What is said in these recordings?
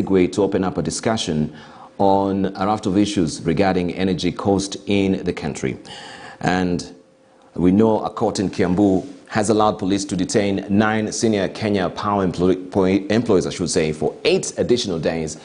segue to open up a discussion on a raft of issues regarding energy cost in the country. And we know a court in Kiambu has allowed police to detain 9 senior Kenya Power employees, for 8 additional days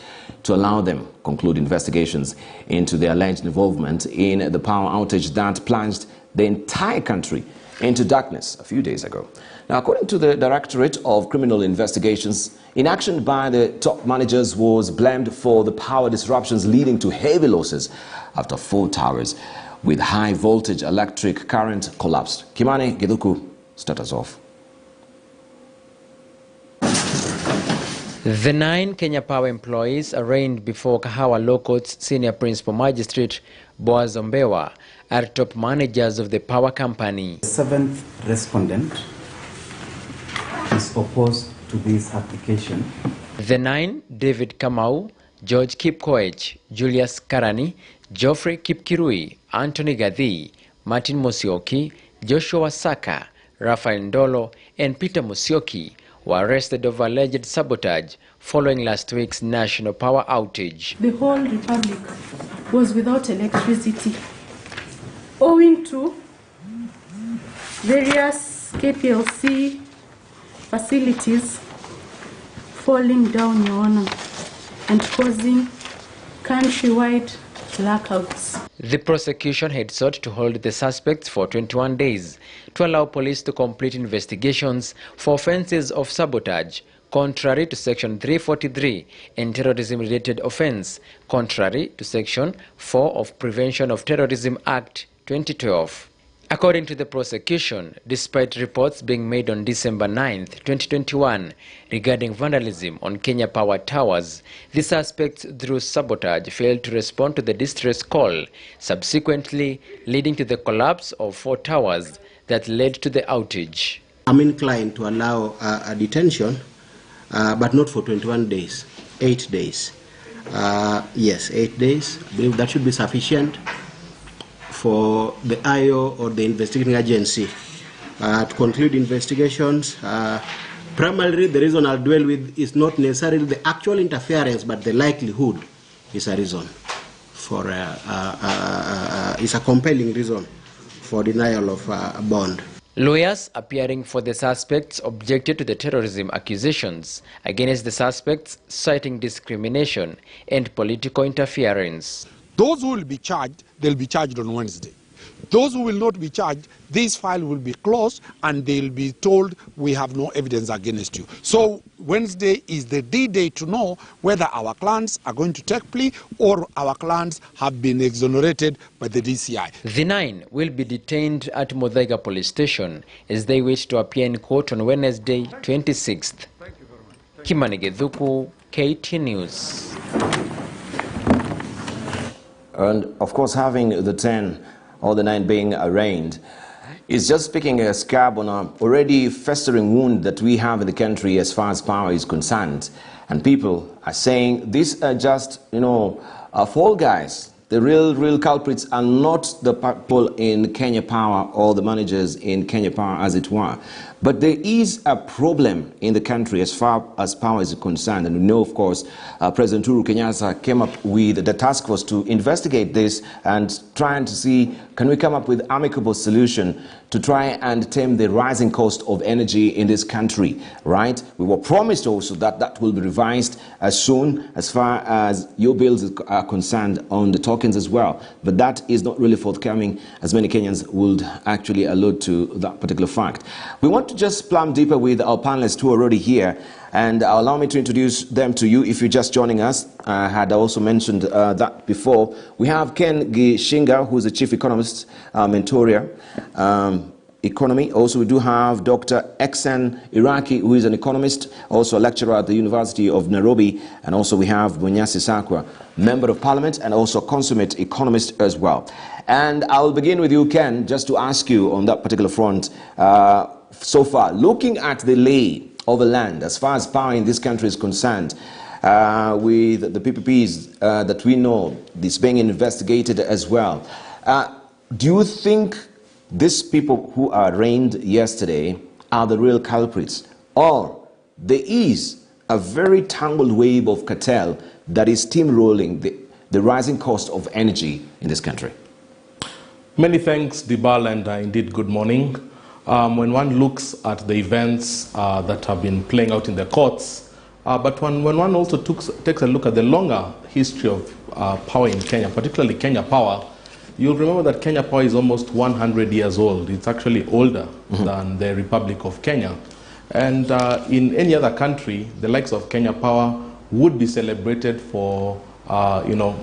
to allow them conclude investigations into their alleged involvement in the power outage that plunged the entire country into darkness a few days ago. Now, according to the Directorate of Criminal Investigations, inaction by the top managers was blamed for the power disruptions, leading to heavy losses after 4 towers with high voltage electric current collapsed. Kimani Giduku, start us off. The 9 Kenya Power employees arraigned before Kahawa Law Court's Senior Principal Magistrate Boaz Ombewa are top managers of the power company. The 7th respondent is opposed to this application. The 9, David Kamau, George Kipkoech, Julius Karani, Geoffrey Kipkirui, Anthony Gadhi, Martin Musioki, Joshua Saka, Rafael Ndolo, and Peter Musioki were arrested over alleged sabotage following last week's national power outage. The whole republic was without electricity owing to various KPLC facilities falling down, Your Honor, and causing countrywide blackouts. The prosecution had sought to hold the suspects for 21 days to allow police to complete investigations for offences of sabotage, contrary to Section 343, and terrorism-related offence, contrary to Section 4 of Prevention of Terrorism Act 2012. According to the prosecution, despite reports being made on December 9, 2021, regarding vandalism on Kenya Power Towers, the suspects through sabotage failed to respond to the distress call, subsequently leading to the collapse of 4 towers that led to the outage. I'm inclined to allow a detention, but not for 21 days, 8 days. Yes, 8 days. I believe that should be sufficient for the IO or the investigating agency to conclude investigations. Primarily, the reason I'll dwell with is not necessarily the actual interference, but the likelihood is a reason for is a compelling reason for denial of bond. Lawyers appearing for the suspects objected to the terrorism accusations against the suspects, citing discrimination and political interference. Those who will be charged, they'll be charged on Wednesday. Those who will not be charged, this file will be closed and they'll be told we have no evidence against you. So Wednesday is the D-Day to know whether our clients are going to take plea or our clients have been exonerated by the DCI. The 9 will be detained at Muthaiga Police Station as they wait to appear in court on Wednesday, 26th. Kimani Gedhuku, KTN News. And of course, having the 10 or the 9 being arraigned is just picking a scab on an already festering wound that we have in the country as far as power is concerned. And people are saying these are just, fall guys. The real culprits are not the people in Kenya Power or the managers in Kenya Power, as it were. But there is a problem in the country as far as power is concerned. And we know, of course, President Uhuru Kenyatta came up with the task force to investigate this and trying to see, can we come up with amicable solution to try and tame the rising cost of energy in this country, right? We were promised also that that will be revised as soon as far as your bills are concerned on the tokens as well. But that is not really forthcoming, as many Kenyans would actually allude to that particular fact. We want to just plumb deeper with our panelists who are already here, and allow me to introduce them to you if you're just joining us. I had also mentioned that before. We have Ken Gishinga, who is the Chief Economist, Mentoria Economy. Also, we do have Dr. Exen Iraki, who is an economist, also a lecturer at the University of Nairobi. And also we have Bunyasi Sakwa, Member of Parliament and also consummate economist as well. And I'll begin with you, Ken, just to ask you on that particular front. So far, looking at the lay of the land, as far as power in this country is concerned, with the PPPs that we know, this being investigated as well, do you think these people who are arraigned yesterday are the real culprits, or there is a very tangled web of cartel that is steamrolling the rising cost of energy in this country? Many thanks, Dibal, and indeed good morning. When one looks at the events that have been playing out in the courts, but when one also takes a look at the longer history of power in Kenya, particularly Kenya Power, you'll remember that Kenya Power is almost 100 years old. It's actually older than the Republic of Kenya. And in any other country, the likes of Kenya Power would be celebrated for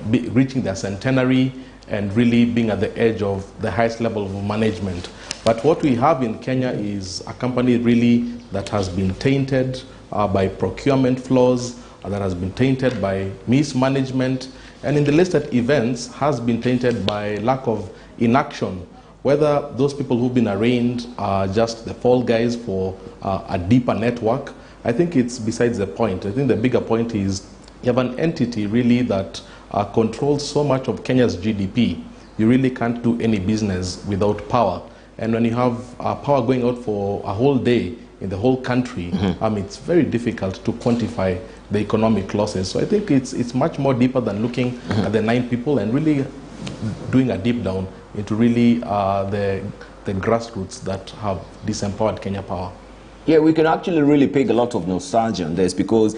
reaching their centenary and really being at the edge of the highest level of management. But what we have in Kenya is a company really that has been tainted by procurement flaws, that has been tainted by mismanagement, and in the listed events has been tainted by lack of inaction. Whether those people who've been arraigned are just the fall guys for a deeper network, I think it's besides the point. I think the bigger point is you have an entity really that controls so much of Kenya's GDP. You really can't do any business without power. And when you have power going out for a whole day in the whole country, it's very difficult to quantify the economic losses. So I think it's much more deeper than looking at the 9 people and really doing a deep down into really the grassroots that have disempowered Kenya Power. Yeah, we can actually really pick a lot of nostalgia on this because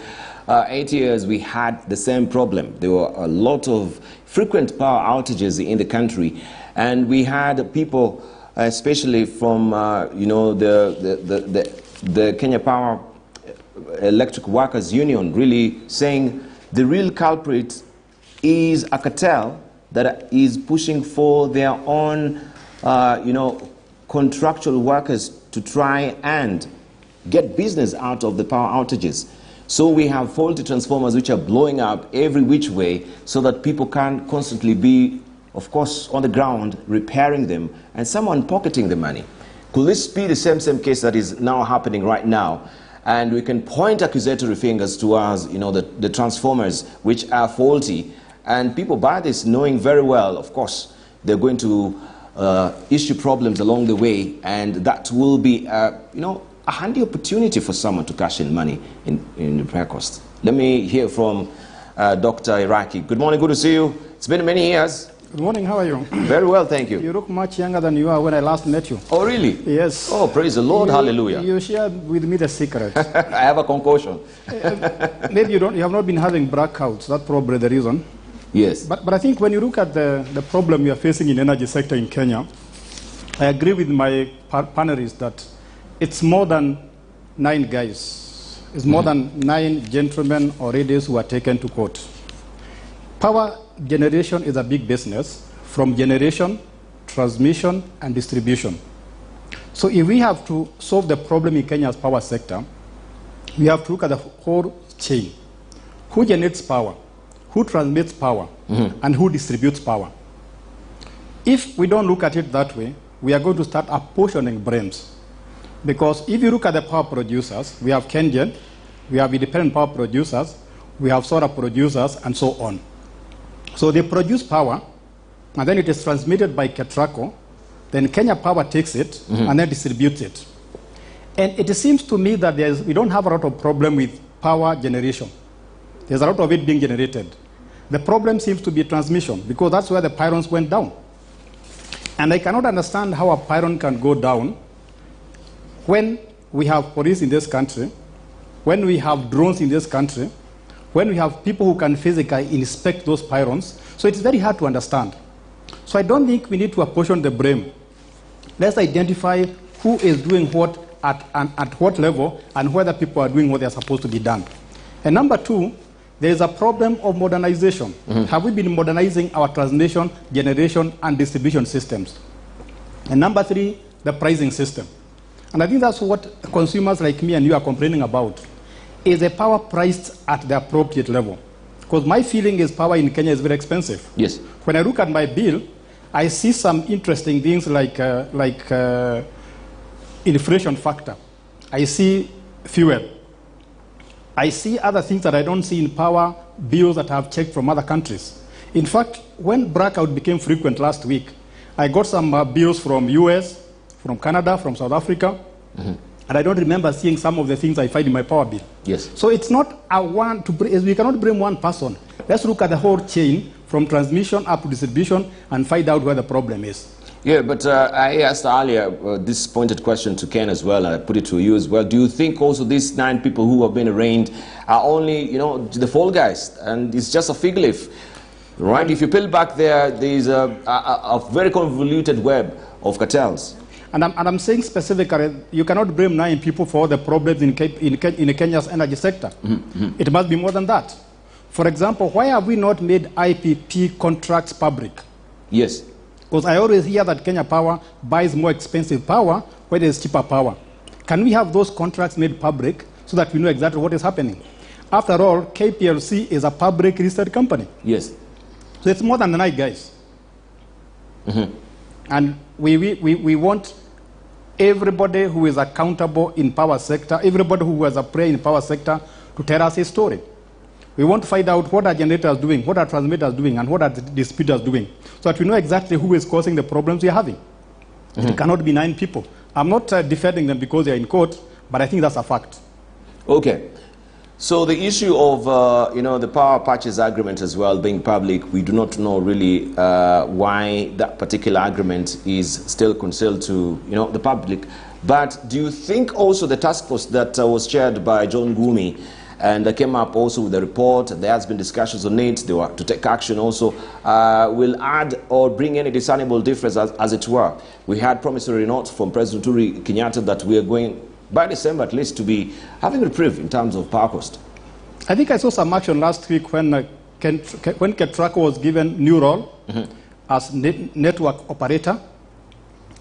8 years we had the same problem. There were a lot of frequent power outages in the country, and we had people, especially from the Kenya Power Electric Workers Union, really saying the real culprit is a cartel that is pushing for their own, contractual workers to try and get business out of the power outages. So we have faulty transformers which are blowing up every which way so that people can constantly be, of course, on the ground repairing them and someone pocketing the money. Could this be the same case that is now happening right now? And we can point accusatory fingers towards, the transformers which are faulty, and people buy this knowing very well, of course, they're going to issue problems along the way, and that will be, a handy opportunity for someone to cash in money in repair costs. Let me hear from Dr. Iraqi. Good morning, good to see you. It's been many years. Good morning, how are you? Very well, thank you. You look much younger than you are when I last met you. Oh, really? Yes. Oh, praise the Lord, hallelujah. You shared with me the secret. I have a concoction. Maybe you have not been having blackouts, that's probably the reason. Yes. But I think when you look at the problem we are facing in the energy sector in Kenya, I agree with my panelists that it's more than 9 guys. It's more than 9 gentlemen or ladies who are taken to court. Power generation is a big business, from generation, transmission, and distribution. So if we have to solve the problem in Kenya's power sector, we have to look at the whole chain. Who generates power? Who transmits power? And who distributes power? If we don't look at it that way, we are going to start apportioning blames. Because if you look at the power producers, we have Kenyan, we have independent power producers, we have solar producers, and so on. So they produce power, and then it is transmitted by Ketraco, then Kenya Power takes it, and then distributes it. And it seems to me that we don't have a lot of problem with power generation. There's a lot of it being generated. The problem seems to be transmission, because that's where the pylons went down. And I cannot understand how a pylon can go down when we have police in this country, when we have drones in this country, when we have people who can physically inspect those pylons. So it's very hard to understand. So I don't think we need to apportion the blame. Let's identify who is doing what at what level and whether people are doing what they're supposed to be done. And number 2, there is a problem of modernization. Have we been modernizing our transmission, generation, and distribution systems? And number 3, the pricing system. And I think that's what consumers like me and you are complaining about. Is the power priced at the appropriate level? Because my feeling is power in Kenya is very expensive. Yes. When I look at my bill, I see some interesting things like inflation factor. I see fuel. I see other things that I don't see in power bills that I've checked from other countries. In fact, when blackout became frequent last week, I got some bills from US, from Canada, from South Africa. And I don't remember seeing some of the things I find in my power bill. Yes. So it's not we cannot blame one person. Let's look at the whole chain from transmission up to distribution and find out where the problem is. Yeah, but I asked earlier this pointed question to Ken as well, and I put it to you as well. Do you think also these 9 people who have been arraigned are only, the fall guys, and it's just a fig leaf, right? If you peel back there's a very convoluted web of cartels. And I'm saying specifically, you cannot blame 9 people for all the problems in Kenya's energy sector. It must be more than that. For example, why have we not made IPP contracts public? Yes. Because I always hear that Kenya Power buys more expensive power where there's cheaper power. Can we have those contracts made public so that we know exactly what is happening? After all, KPLC is a public listed company. Yes. So it's more than the 9 guys. And we want everybody who is accountable in power sector, everybody who has a prayer in power sector to tell us his story. We want to find out what our generators are doing, what our transmitters are doing, and what our distributors are doing, so that we know exactly who is causing the problems we are having. It cannot be 9 people. I'm not defending them because they're in court, but I think that's a fact. Okay. So the issue of, the power purchase agreement as well being public, we do not know really why that particular agreement is still concealed to, the public. But do you think also the task force that was chaired by John Gumi and came up also with a report, and there has been discussions on it, they were to take action also, will add or bring any discernible difference as it were? We had promissory notes from President Uhuru Kenyatta that we are going, by December at least, to be having a reprieve in terms of power cost. I think I saw some action last week when Ketraco was given new role as network operator.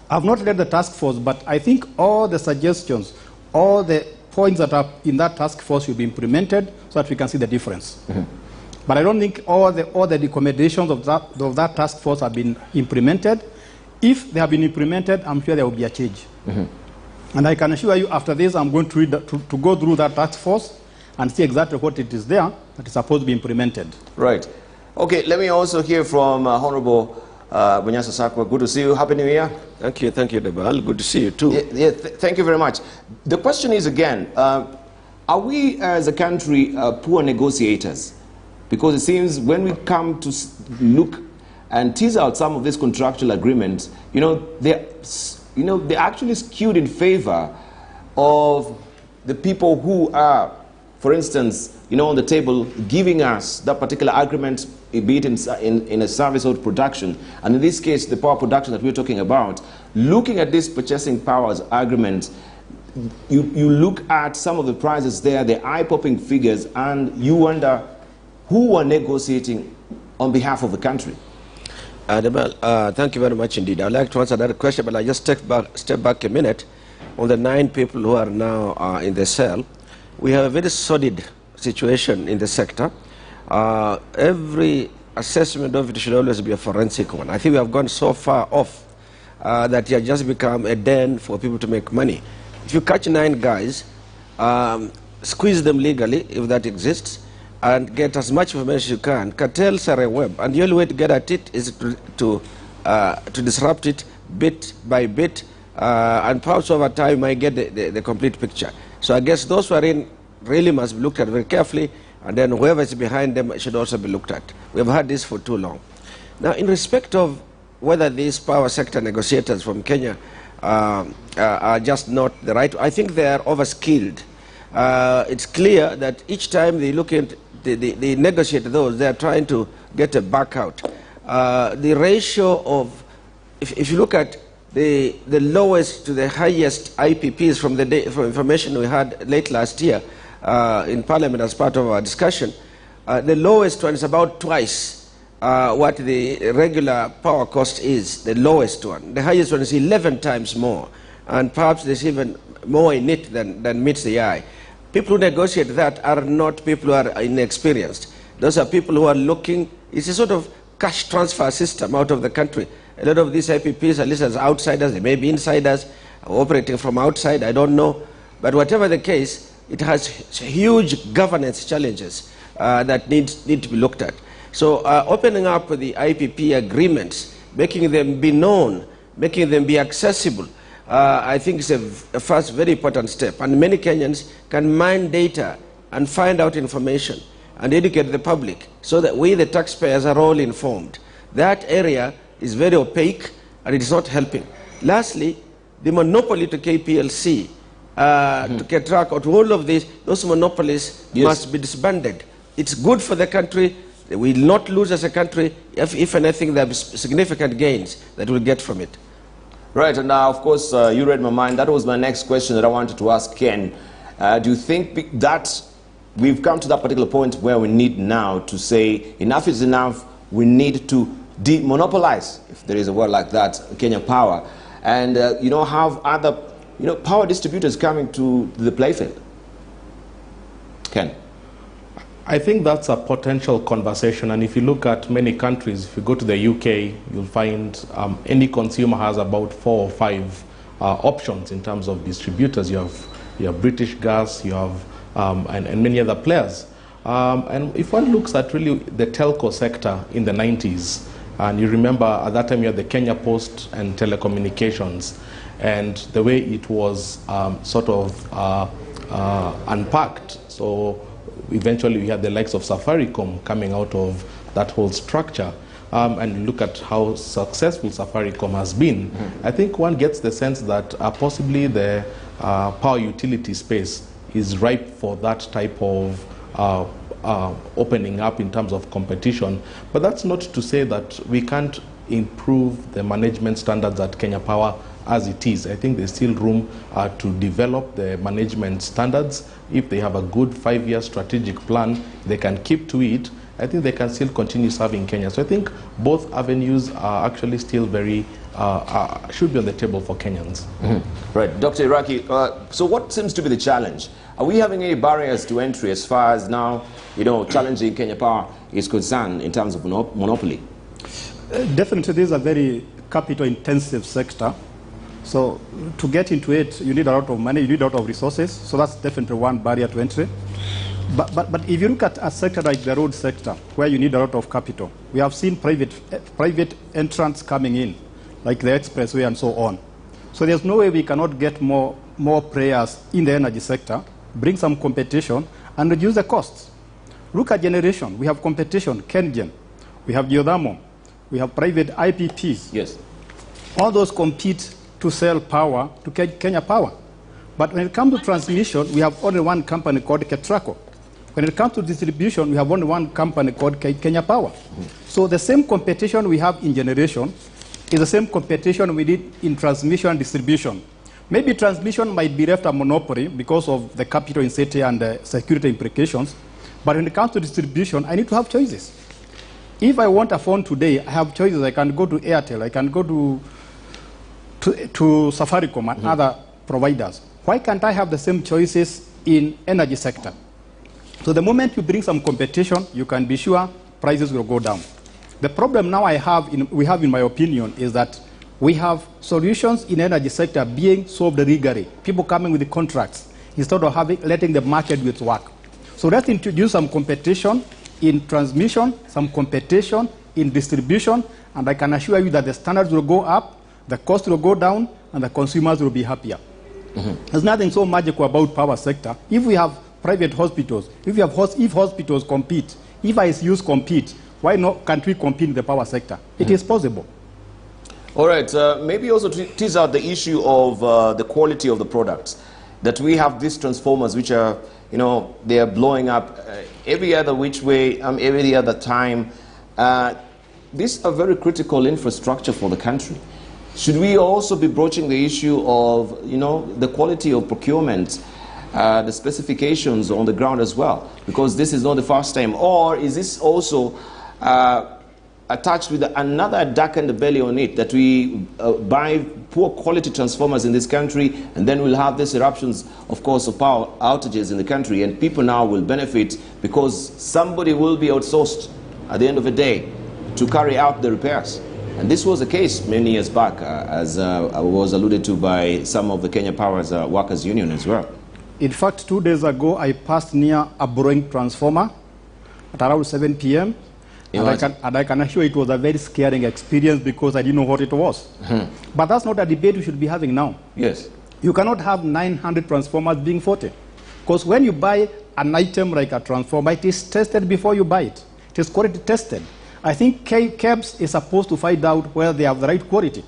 I've not led the task force, but I think all the suggestions, all the points that are in that task force will be implemented so that we can see the difference. But I don't think all the recommendations of that task force have been implemented. If they have been implemented, I'm sure there will be a change. And I can assure you, after this, I'm going to go through that task force and see exactly what it is there that is supposed to be implemented. Right. Okay, let me also hear from Honorable Bunyasa Sakwa. Good to see you. Happy New Year. Thank you, Debal. Good to see you too. Thank you very much. The question is again, are we as a country poor negotiators? Because it seems when we come to look and tease out some of these contractual agreements, they're actually skewed in favor of the people who are, for instance, on the table giving us that particular agreement, be it in a service or production, and in this case, the power production that we're talking about. Looking at this purchasing powers agreement, you look at some of the prices there, the eye-popping figures, and you wonder who are negotiating on behalf of the country. Debal, thank you very much indeed. I'd like to answer that question, but I just step back a minute on the 9 people who are now in the cell. We have a very solid situation in the sector. Every assessment of it should always be a forensic one. I think we have gone so far off that it has just become a den for people to make money. If you catch 9 guys, squeeze them legally, if that exists, and get as much information as you can. Cartels are a web, and the only way to get at it is to disrupt it bit by bit, and perhaps over time you might get the complete picture. So I guess those who are in really must be looked at very carefully, and then whoever is behind them should also be looked at. We have had this for too long. Now, in respect of whether these power sector negotiators from Kenya are just not the right, I think they are overskilled. It's clear that each time they look at they negotiate those, they are trying to get a back out. The ratio of, if you look at the lowest to the highest IPPs from information we had late last year in Parliament as part of our discussion, the lowest one is about twice what the regular power cost is, the lowest one. The highest one is 11 times more, and perhaps there's even more in it than meets the eye. People who negotiate that are not people who are inexperienced. Those are people who are looking, it's a sort of cash transfer system out of the country. A lot of these IPPs are listed as outsiders, they may be insiders, operating from outside, I don't know. But whatever the case, it has huge governance challenges that need to be looked at. So opening up the IPP agreements, making them be known, making them be accessible, I think it's a first very important step. And many Kenyans can mine data and find out information and educate the public so that we, the taxpayers, are all informed. That area is very opaque and it is not helping. Lastly, the monopoly to KPLC, to Ketraco, to all of this, those monopolies must be disbanded. It's good for the country. We will not lose as a country. If anything, there are significant gains that we'll get from it. Right, and now, of course, you read my mind. That was my next question that I wanted to ask Ken. Do you think that we've come to that particular point where we need now to say enough is enough, we need to demonopolize, if there is a word like that, Kenya Power, and have other power distributors coming to the playfield? Ken? I think that's a potential conversation, and if you look at many countries, if you go to the UK, you'll find any consumer has about 4 or 5 options in terms of distributors. You have British Gas, you have and many other players. And if one looks at really the telco sector in the 90s, and you remember at that time you had the Kenya Post and Telecommunications, and the way it was sort of unpacked. So eventually we had the likes of Safaricom coming out of that whole structure. And look at how successful Safaricom has been. I think one gets the sense that possibly the power utility space is ripe for that type of opening up in terms of competition. But that's not to say that we can't improve the management standards at Kenya Power as it is. I think there's still room to develop the management standards. If they have a good 5-year strategic plan, they can keep to it. I think they can still continue serving Kenya. So I think both avenues are actually still very, should be on the table for Kenyans. Right. Dr. Iraqi, so what seems to be the challenge? Are we having any barriers to entry as far as now, challenging Kenya Power is concerned in terms of monopoly? Definitely, this is a very capital-intensive sector. So to get into it, you need a lot of money, you need a lot of resources. So that's definitely one barrier to entry. But if you look at a sector like the road sector, where you need a lot of capital, we have seen private entrants coming in, like the expressway and so on. So there's no way we cannot get more players in the energy sector, bring some competition, and reduce the costs. Look at generation. We have competition, KenGen. We have geothermal. We have private IPPs. Yes. All those compete to sell power to Kenya Power. But when it comes to transmission, we have only one company called Ketraco. When it comes to distribution, we have only one company called Kenya Power. So the same competition we have in generation is the same competition we did in transmission and distribution. Maybe transmission might be left a monopoly because of the capital intensity and the security implications. But when it comes to distribution, I need to have choices. If I want a phone today, I have choices. I can go to Airtel, I can go to Safaricom and other providers. Why can't I have the same choices in energy sector? So the moment you bring some competition, you can be sure prices will go down. The problem now we have in my opinion, is that we have solutions in energy sector being solved legally. People coming with the contracts instead of letting the market do its work. So let's introduce some competition in transmission, some competition in distribution, and I can assure you that the standards will go up, the cost will go down, and the consumers will be happier. There's nothing so magical about power sector. If we have private hospitals, if hospitals compete, if ICUs compete, why can't we compete in the power sector? It is possible. All right. Maybe also tease out the issue of the quality of the products. That we have these transformers which are, they are blowing up every other which way, every other time. These are very critical infrastructure for the country. Should we also be broaching the issue of, the quality of procurement, the specifications on the ground as well? Because this is not the first time. Or is this also attached with another darkened belly on it, that we buy poor quality transformers in this country, and then we'll have these eruptions, of course, of power outages in the country, and people now will benefit because somebody will be outsourced at the end of the day to carry out the repairs. And this was the case many years back, as was alluded to by some of the Kenya Power's workers' union as well. In fact, 2 days ago, I passed near a blowing transformer at around 7 p.m. And I can assure you it was a very scaring experience because I didn't know what it was. But that's not a debate we should be having now. Yes. You cannot have 900 transformers being faulted. Because when you buy an item like a transformer, it is tested before you buy it. It is quality tested. I think KEBS is supposed to find out whether they have the right quality.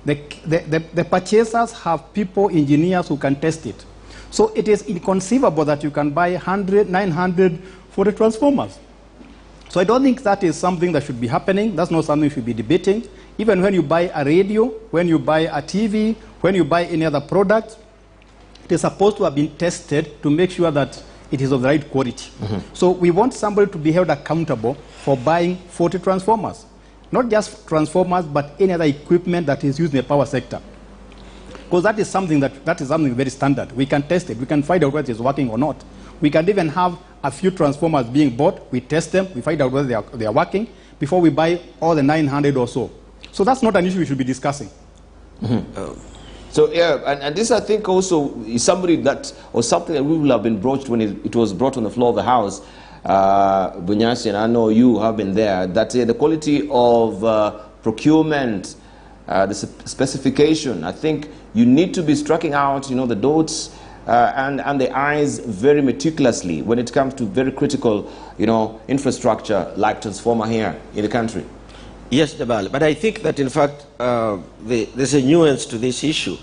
The purchasers have people, engineers who can test it. So it is inconceivable that you can buy 900 for the transformers. So I don't think that is something that should be happening. That's not something we should be debating. Even when you buy a radio, when you buy a TV, when you buy any other product, it is supposed to have been tested to make sure that it is of the right quality. So we want somebody to be held accountable for buying 40 transformers. Not just transformers, but any other equipment that is used in the power sector. Because that is something very standard. We can test it. We can find out whether it is working or not. We can even have a few transformers being bought. We test them. We find out whether they are working before we buy all the 900 or so. So that's not an issue we should be discussing. So yeah, and this I think also is something that will have been broached when it was brought on the floor of the House. Bunyasi, and I know you have been there, that the quality of procurement, the specification, I think you need to be striking out, the dots and the I's very meticulously when it comes to very critical, infrastructure like transformer here in the country. Yes, Debal, but I think that in fact there's a nuance to this issue.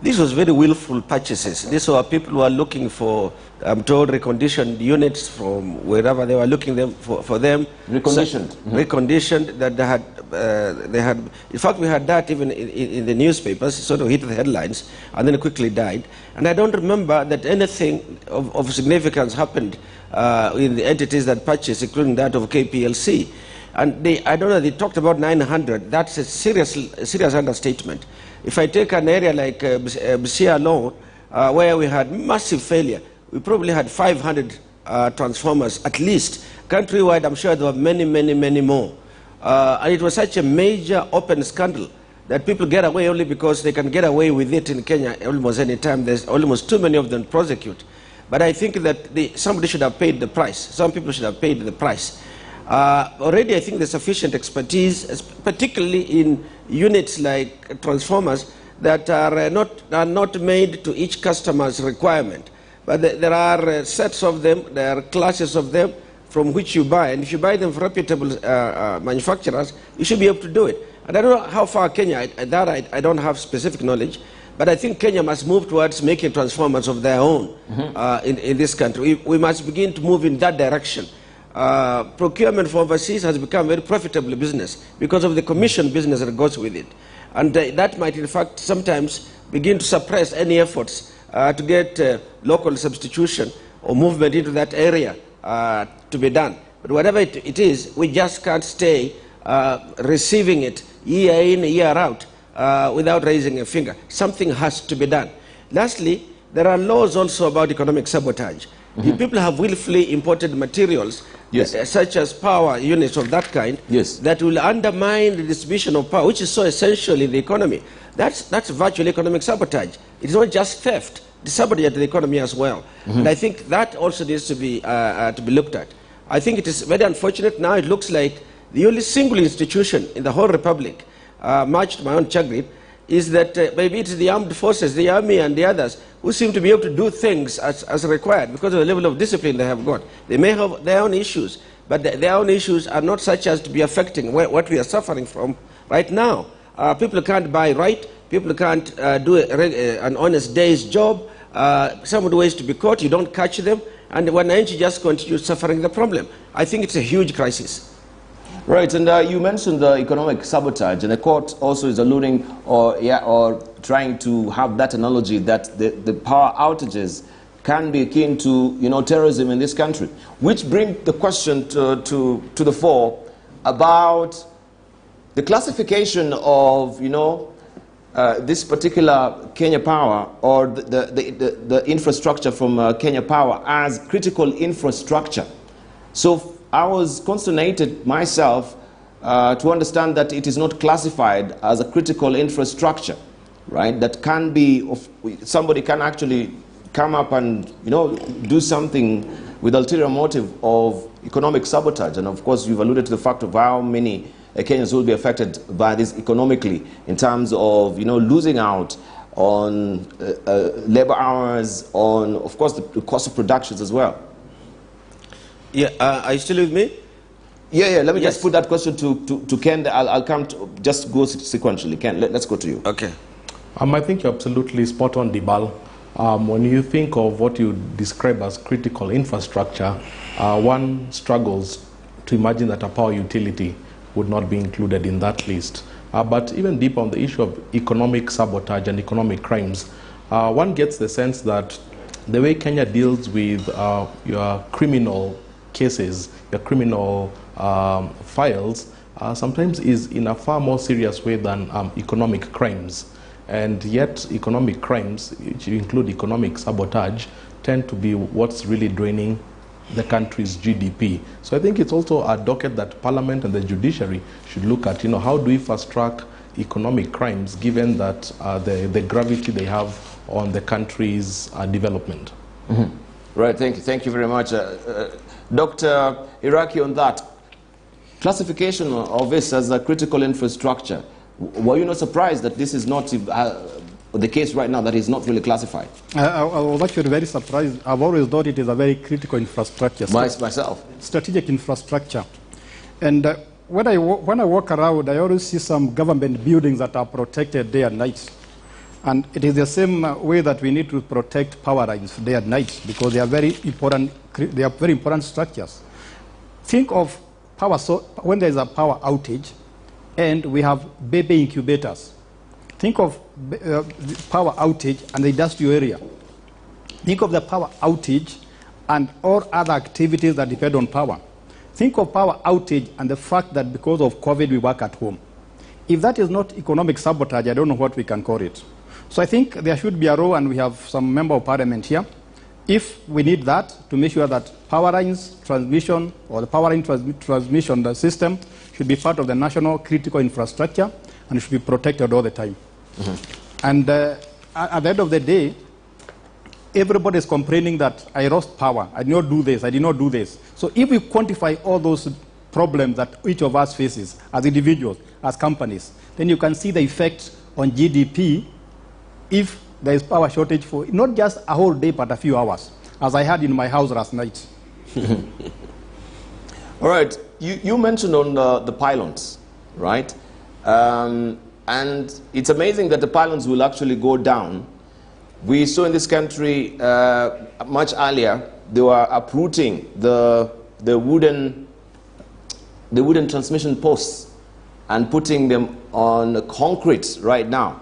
This was very willful purchases. These were people who are looking for, I'm told, reconditioned units from wherever they were looking for them. Reconditioned. So, reconditioned, that they had, in fact we had that even in the newspapers, sort of hit the headlines and then quickly died. And I don't remember that anything of significance happened in the entities that purchased, including that of KPLC. And I don't know, they talked about 900. That's a serious understatement. If I take an area like Busia alone, where we had massive failure, we probably had 500 transformers at least. Countrywide, I'm sure there were many, many, many more. And it was such a major open scandal that people get away only because they can get away with it in Kenya almost any time. There's almost too many of them to prosecute. But I think that somebody should have paid the price. Some people should have paid the price. Already I think there's sufficient expertise, particularly in units like transformers that are not made to each customer's requirement. But there are sets of them, there are classes of them from which you buy. And if you buy them from reputable manufacturers, you should be able to do it. And I don't know how far Kenya, I don't have specific knowledge, but I think Kenya must move towards making transformers of their own in this country. We must begin to move in that direction. Procurement for overseas has become a very profitable business because of the commission business that goes with it. And that might, in fact, sometimes begin to suppress any efforts to get local substitution or movement into that area to be done. But whatever it is, we just can't stay receiving it year in, year out without raising a finger. Something has to be done. Lastly, there are laws also about economic sabotage. If people have willfully imported materials, such as power units of that kind, that will undermine the distribution of power, which is so essential in the economy. That's virtual economic sabotage. It's not just theft. It's sabotage to the economy as well. And I think that also needs to be looked at. I think it is very unfortunate now. It looks like the only single institution in the whole republic, much to my own chagrin, is that maybe it's the armed forces, the army and the others, who seem to be able to do things as required because of the level of discipline they have got. They may have their own issues, but their own issues are not such as to be affecting what we are suffering from right now. People can't buy right, people can't do an honest day's job. Some of the ways to be caught, you don't catch them, and when NG just continues suffering the problem. I think it's a huge crisis. Right, and you mentioned the economic sabotage, and the court also is alluding or trying to have that analogy that the power outages can be akin to terrorism in this country, which brings the question to the fore about the classification of this particular Kenya Power or the infrastructure from Kenya Power as critical infrastructure. So I was consternated myself to understand that it is not classified as a critical infrastructure, right? That can be, somebody can actually come up and do something with ulterior motive of economic sabotage. And of course, you've alluded to the fact of how many Kenyans will be affected by this economically in terms of, losing out on labor hours, on, of course, the cost of productions as well. Yeah, are you still with me? Yeah. Let me just put that question to Ken. I'll come to, just go sequentially. Ken, let's go to you. Okay. I think you're absolutely spot on, Dibal. When you think of what you describe as critical infrastructure, one struggles to imagine that a power utility would not be included in that list. But even deeper on the issue of economic sabotage and economic crimes, one gets the sense that the way Kenya deals with your criminal cases, your criminal files, sometimes is in a far more serious way than economic crimes. And yet economic crimes, which include economic sabotage, tend to be what's really draining the country's GDP. So I think it's also a docket that Parliament and the judiciary should look at. How do we fast track economic crimes given that the gravity they have on the country's development? Mm-hmm. Right, thank you very much. Dr. Iraki, on that, classification of this as a critical infrastructure, were you not surprised that this is not the case right now, that is not really classified? I was actually very surprised. I've always thought it is a very critical infrastructure. Myself. Strategic infrastructure. And when I walk around, I always see some government buildings that are protected day and night. And it is the same way that we need to protect power lines day and night, because they are very important structures. Think of power, so when there is a power outage and we have baby incubators. Think of power outage and the industrial area. Think of the power outage and all other activities that depend on power. Think of power outage and the fact that because of COVID we work at home. If that is not economic sabotage, I don't know what we can call it. So I think there should be a role, and we have some member of parliament here, if we need that, to make sure that power lines transmission or the power line transmission system should be part of the national critical infrastructure and it should be protected all the time. Mm-hmm. And at the end of the day, everybody is complaining that I lost power, I did not do this, I did not do this. So if we quantify all those problems that each of us faces as individuals, as companies, then you can see the effect on GDP if there is power shortage for not just a whole day, but a few hours, as I had in my house last night. All right, you mentioned on the pylons, right? And it's amazing that the pylons will actually go down. We saw in this country much earlier, they were uprooting the wooden transmission posts and putting them on concrete right now.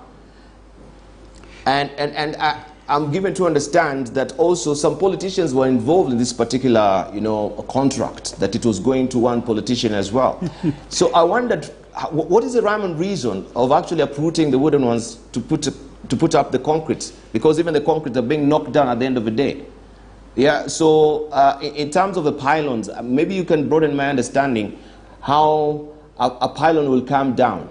And I'm given to understand that also some politicians were involved in this particular, contract, that it was going to one politician as well. So I wondered, what is the rhyme and reason of actually uprooting the wooden ones to put up the concrete? Because even the concrete are being knocked down at the end of the day. Yeah, so in terms of the pylons, maybe you can broaden my understanding how a pylon will come down.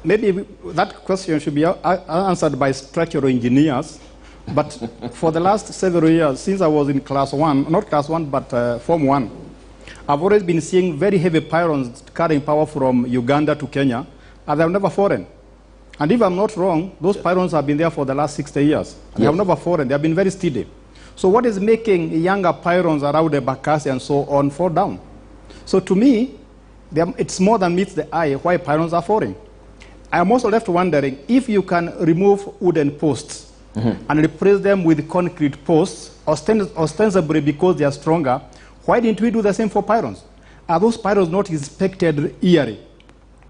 Maybe that question should be answered by structural engineers. But for the last several years, since I was in class 1, not class 1, but Form 1, I've always been seeing very heavy pylons carrying power from Uganda to Kenya, and they've never fallen. And if I'm not wrong, those pylons have been there for the last 60 years. They have never fallen. They have been very steady. So what is making younger pylons around the Bakassi and so on fall down? So to me, it's more than meets the eye why pylons are falling. I'm also left wondering if you can remove wooden posts and replace them with concrete posts, ostensibly because they are stronger, why didn't we do the same for pylons? Are those pylons not inspected yearly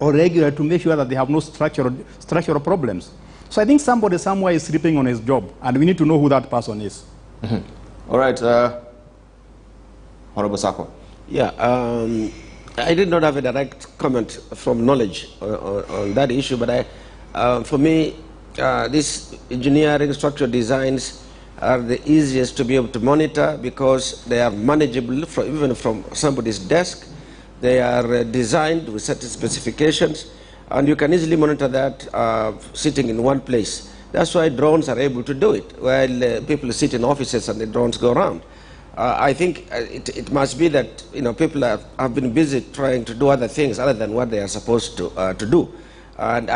or regularly to make sure that they have no structural problems? So I think somebody somewhere is sleeping on his job, and we need to know who that person is. All right, Honorable Sako. Yeah. I did not have a direct comment from knowledge on that issue, but for me, these engineering structural designs are the easiest to be able to monitor because they are manageable even from somebody's desk. They are designed with certain specifications, and you can easily monitor that sitting in one place. That's why drones are able to do it, while people sit in offices and the drones go around. I think it must be that people have been busy trying to do other things other than what they are supposed to do. And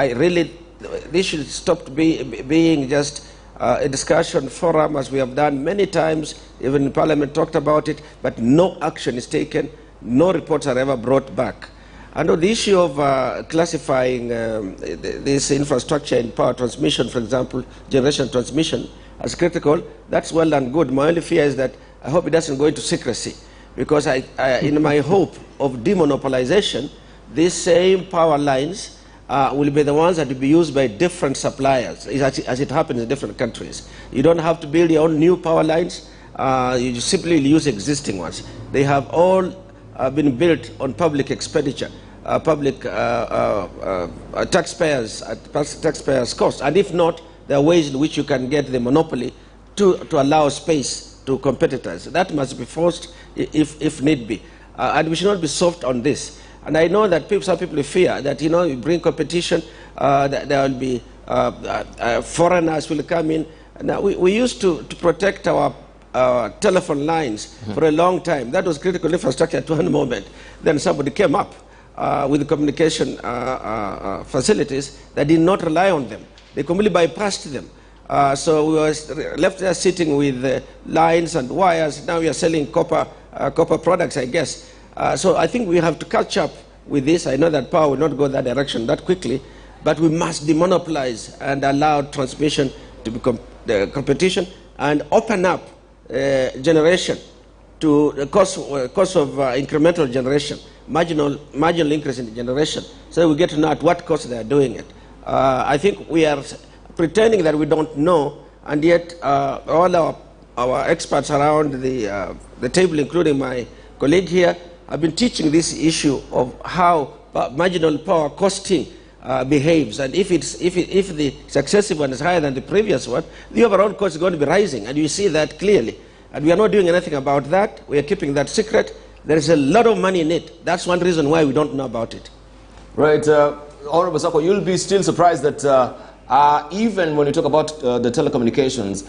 this should stop being just a discussion forum, as we have done many times, even in Parliament talked about it, but no action is taken, no reports are ever brought back. And on the issue of classifying this infrastructure in power transmission, for example, generation transmission, as critical, that's well and good. My only fear is that I hope it doesn't go into secrecy, because in my hope of demonopolization, these same power lines will be the ones that will be used by different suppliers, as it happens in different countries. You don't have to build your own new power lines. You simply use existing ones. They have all been built on public expenditure, public taxpayers' cost. And if not, there are ways in which you can get the monopoly to allow space to competitors. That must be forced if need be. And we should not be soft on this. And I know that some people fear that, you bring competition, that there will be foreigners will come in. Now, we used to protect our telephone lines for a long time. That was critical infrastructure at one moment. Then somebody came up with the communication facilities that did not rely on them. They completely bypassed them. So we were left there sitting with lines and wires. Now we are selling copper products, I guess. So I think we have to catch up with this. I know that power will not go that direction that quickly, but we must demonopolize and allow transmission to become the competition and open up generation to the cost of incremental generation, marginal increase in the generation, so we get to know at what cost they are doing it. I think we are pretending that we don't know, and yet all our experts around the table, including my colleague here, have been teaching this issue of how marginal power costing behaves, and if the successive one is higher than the previous one, the overall cost is going to be rising, and you see that clearly. And we are not doing anything about that. We are keeping that secret. There is a lot of money in it. That's one reason why we don't know about it. Right. Honorable Sako, you'll be still surprised that even when you talk about the telecommunications,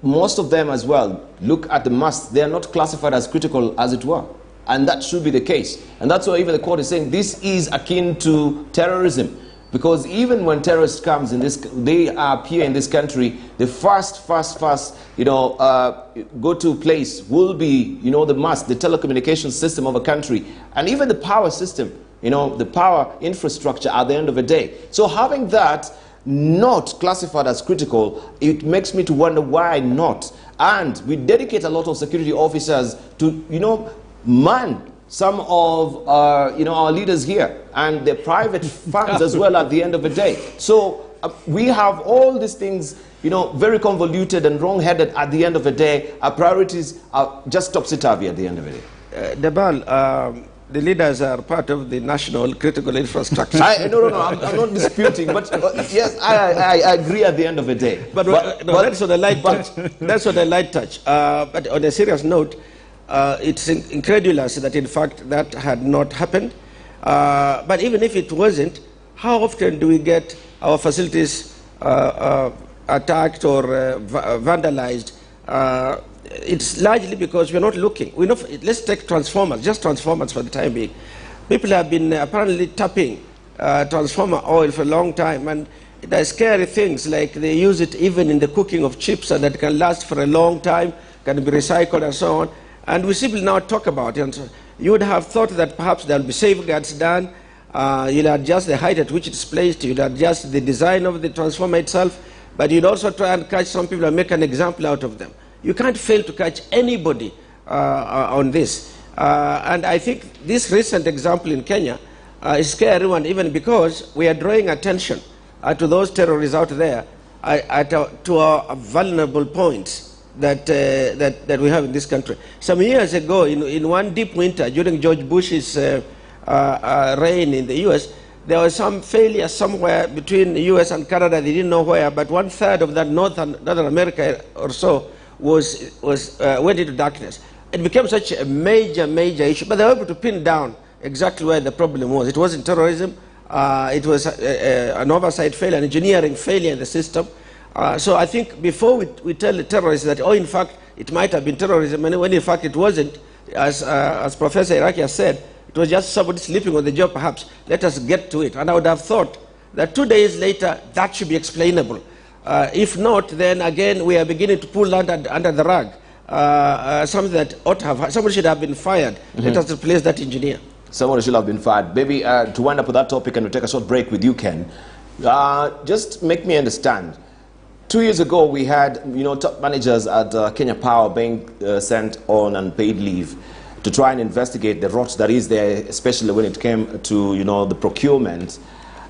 most of them as well look at the must. They are not classified as critical, as it were. And that should be the case. And that's why even the court is saying this is akin to terrorism. Because even when terrorists comes in this, they appear in this country, the first, go-to place will be, the must, the telecommunications system of a country, and even the power system, the power infrastructure at the end of the day. So having that not classified as critical, it makes me to wonder why not. And we dedicate a lot of security officers to, man some of our leaders here and their private funds as well at the end of the day. So we have all these things, very convoluted and wrong-headed at the end of the day. Our priorities are just topsy-turvy at the end of the day. Debal, the leaders are part of the national critical infrastructure. No, I'm not disputing, but yes, I agree at the end of the day. But that's on the light touch. That's on the light touch. But on a serious note, it's incredulous that in fact that had not happened. But even if it wasn't, how often do we get our facilities attacked or vandalized? It's largely because we're not looking. Let's take transformers, just transformers for the time being. People have been apparently tapping transformer oil for a long time, and there are scary things like they use it even in the cooking of chips, and that can last for a long time, can be recycled and so on. And we simply now talk about it. And so you would have thought that perhaps there will be safeguards done. You'll adjust the height at which it's placed. You'll adjust the design of the transformer itself. But you'd also try and catch some people and make an example out of them. You can't fail to catch anybody on this. And I think this recent example in Kenya is scary one, even because we are drawing attention to those terrorists out there to our vulnerable points that we have in this country. Some years ago, in one deep winter during George Bush's reign in the U.S., there was some failure somewhere between the U.S. and Canada. They didn't know where, but 1/3 of that Northern America or so went into darkness. It became such a major issue, but they were able to pin down exactly where the problem was. It wasn't terrorism. It was an oversight failure, an engineering failure in the system. So I think before we tell the terrorists that, oh, in fact, it might have been terrorism, and when in fact it wasn't, as Professor Iraqi has said, it was just somebody sleeping on the job perhaps. Let us get to it. And I would have thought that 2 days later, that should be explainable. If not, then again, we are beginning to pull under the rug. Something that ought to have, somebody should have been fired. Let us replace that engineer. Someone should have been fired. Maybe to wind up with that topic, and we'll take a short break with you, Ken. Just make me understand. 2 years ago, we had top managers at Kenya Power being sent on unpaid leave to try and investigate the rot that is there, especially when it came to the procurement.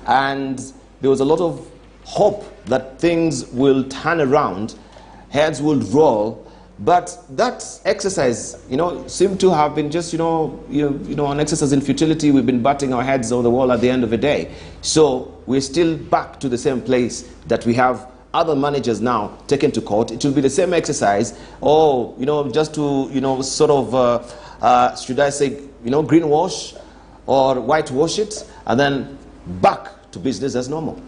And there was a lot of hope that things will turn around, heads will roll. But that exercise, seemed to have been just, an exercise in futility. We've been batting our heads on the wall at the end of the day. So we're still back to the same place that we have other managers now taken to court. It will be the same exercise, just to, sort of, should I say, greenwash or whitewash it, and then back to business as normal.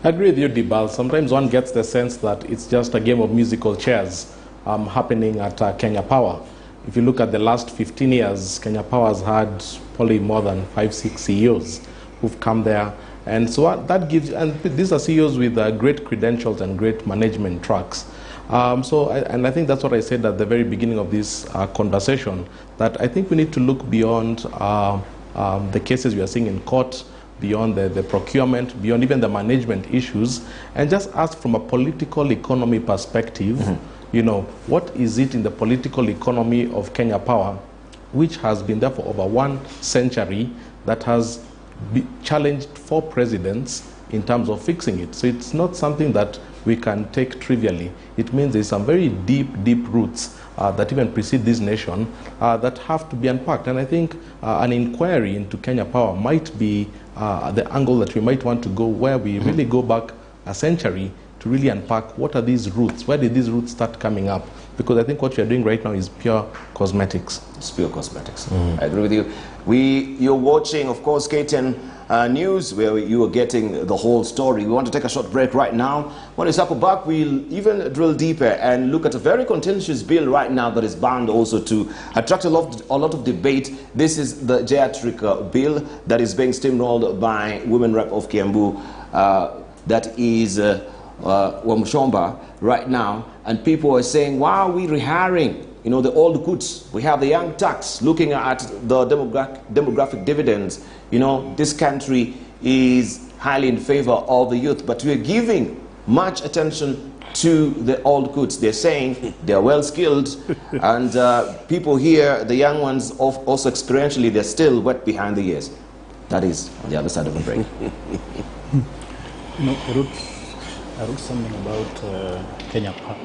I agree with you, Dibal. Sometimes one gets the sense that it's just a game of musical chairs happening at Kenya Power. If you look at the last 15 years, Kenya Power has had probably more than 5-6 CEOs who've come there. And so that gives, and these are CEOs with great credentials and great management tracks. And I think that's what I said at the very beginning of this conversation, that I think we need to look beyond the cases we are seeing in court, beyond the procurement, beyond even the management issues, and just ask from a political economy perspective, what is it in the political economy of Kenya Power, which has been there for over 1 century, that has challenged 4 presidents in terms of fixing it. So it's not something that we can take trivially. It means there's some very deep roots that even precede this nation that have to be unpacked. And I think an inquiry into Kenya Power might be the angle that we might want to go, where we really go back a century to really unpack what are these roots, where did these roots start coming up? Because I think what we are doing right now is pure cosmetics. It's pure cosmetics. I agree with you. You're watching, of course, KTN News, where you are getting the whole story. We want to take a short break right now. When we circle back, we'll even drill deeper and look at a very contentious bill right now that is bound also to attract a lot of debate. This is the geriatric bill that is being steamrolled by Women Rep of Kiambu, that is Wamshomba right now, and people are saying, why are we rehiring the old goods? We have the young tax looking at the demographic dividends. This country is highly in favor of the youth, but we are giving much attention to the old goods. They're saying they're well skilled, and people here, the young ones, also experientially, they're still wet behind the ears. That is on the other side of the break. I wrote something about Kenya Power.